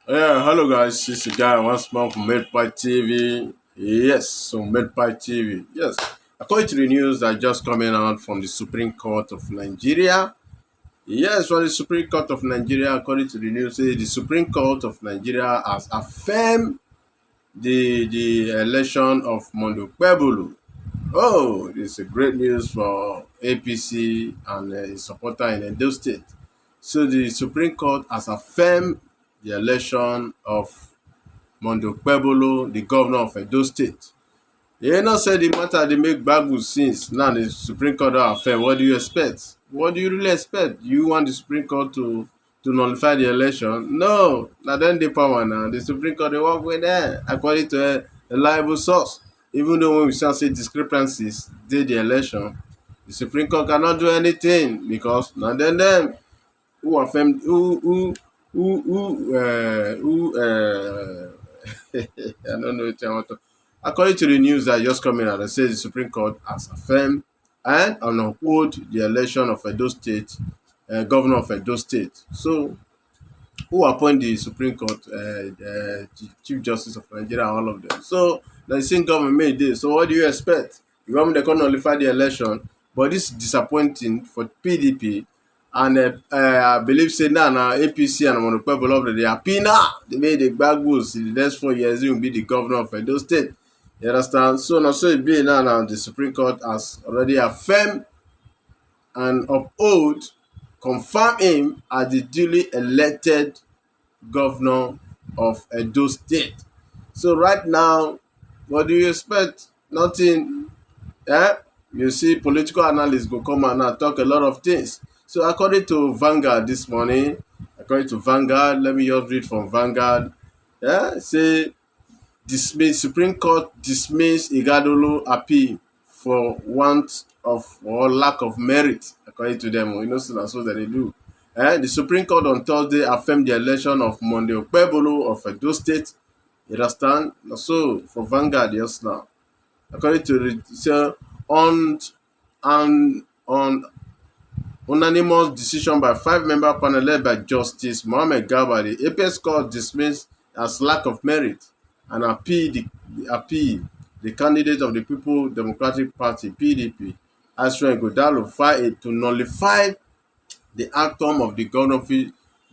Yeah, hello guys, it's the guy once more from MedPie TV. Yes, so MedPie TV. Yes, according to the news that just coming out from the Supreme Court of Nigeria. Yes, from the Supreme Court of Nigeria, according to the news, the Supreme Court of Nigeria has affirmed the election of Mondo Okpebholo. Oh, it's a great news for APC and his supporter in Edo State. So the Supreme Court has affirmed the election of Mondo Okpebholo, the governor of Edo State. He not said the matter they make Bible since. Now the Supreme Court don affirm. What do you expect? What do you really expect? You want the Supreme Court to nullify the election? No, na dem dey power now. The Supreme Court dey work with them according to a reliable source. Even though when we start say discrepancies dey the election, the Supreme Court cannot do anything because na dem who affirm I don't know what I want to. According to the news that just coming out, it says the Supreme Court has affirmed and uphold the election of Edo State, governor of Edo State. So, who appoint the Supreme Court, Chief Justice of Nigeria, all of them. So, the same government made this. So, what do you expect? You want me to nullify the election, but this is disappointing for PDP. And I believe say now APC and Mondo Okpebholo they happy now. They made the bad goals in the next 4 years. He will be the governor of Edo State. You understand? So now so it be now the Supreme Court has already affirmed and uphold, confirm him as the duly elected governor of Edo State. So right now, what do you expect? Nothing. You see political analysts go come out and talk a lot of things. So according to Vanguard this morning, let me just read from Vanguard. Say dismiss Supreme Court dismiss Ighodalo appeal for want of or lack of merit, according to them. So that's what they do. The Supreme Court on Thursday affirmed the election of Mondo Okpebholo of Edo State. You understand? So for Vanguard, yes now. According to the on unanimous decision by five-member panel led by Justice Mohammed Garba, the apex court dismissed as lack of merit and appeal the candidate of the People Democratic Party (PDP), Asra Ighodalo, filed to nullify the outcome of the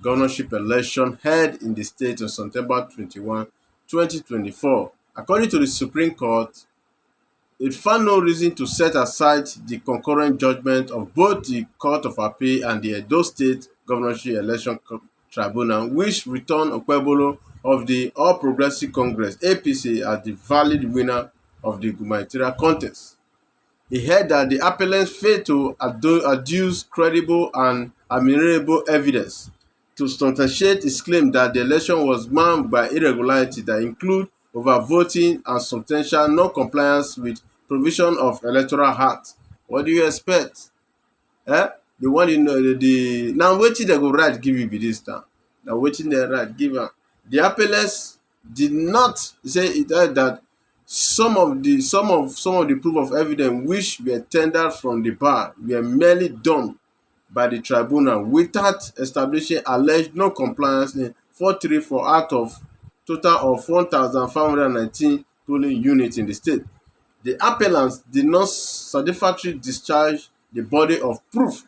governorship election held in the state on September 21, 2024. According to the Supreme Court, it found no reason to set aside the concurrent judgment of both the Court of Appeal and the Edo State Governorship Election Tribunal, which returned Okpebholo of the All Progressive Congress (APC) as the valid winner of the gubernatorial contest. He held that the appellants failed to adduce credible and admirable evidence to substantiate his claim that the election was marred by irregularity that include overvoting and substantial non-compliance with provision of Electoral Act. What do you expect? The one now wetin dem go write give you be dis now. Na wetin dem write give am. The appellants did not say that some of the proof of evidence which were tendered from the bar were merely done by the tribunal without establishing alleged non-compliance in 434 out of total of 1,519 polling units in the state. The appellants did not satisfactorily discharge the body of proof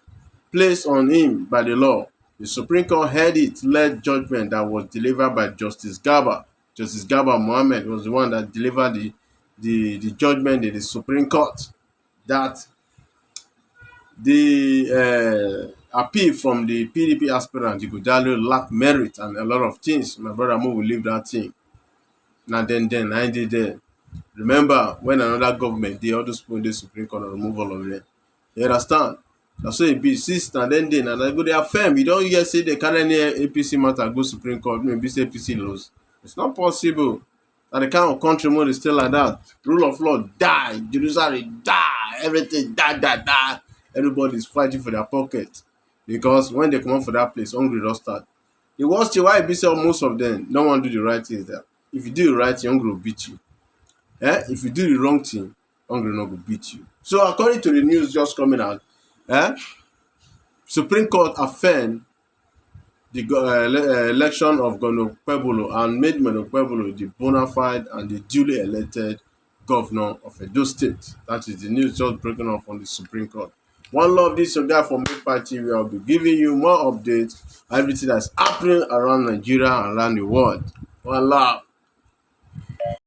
placed on him by the law. The Supreme Court heard it-led judgment that was delivered by Justice Garba. Justice Garba Mohammed was the one that delivered the judgment in the Supreme Court that the appeal from the PDP aspirant Ighodalo lacked merit and a lot of things. My brother Mo will leave that thing. Now then, I did there. Remember when another government dey all those people dey Supreme Court remove all of them. You understand? Na so e be. Since na then na go dey affirm. You don hear say they carry any APC matter go Supreme Court, maybe say APC lose. It's not possible. Na the kind of country wey dey stay like that. Rule of law die, Jerusalem die, everything die. Everybody is fighting for their pocket because when they come out for that place, hungry don start. The worst thing why e be say most of them no wan do the right thing is that if you do the right thing, hungry will beat you. If you do the wrong thing, hungry no go beat you. So according to the news just coming out, Supreme Court affirmed the election of Governor Okpebholo and made Okpebholo the bona fide and the duly elected governor of Edo State. That is the news just breaking off on the Supreme Court. One love, this your guy from Make Party. We will be giving you more updates, everything that's happening around Nigeria and around the world. One love.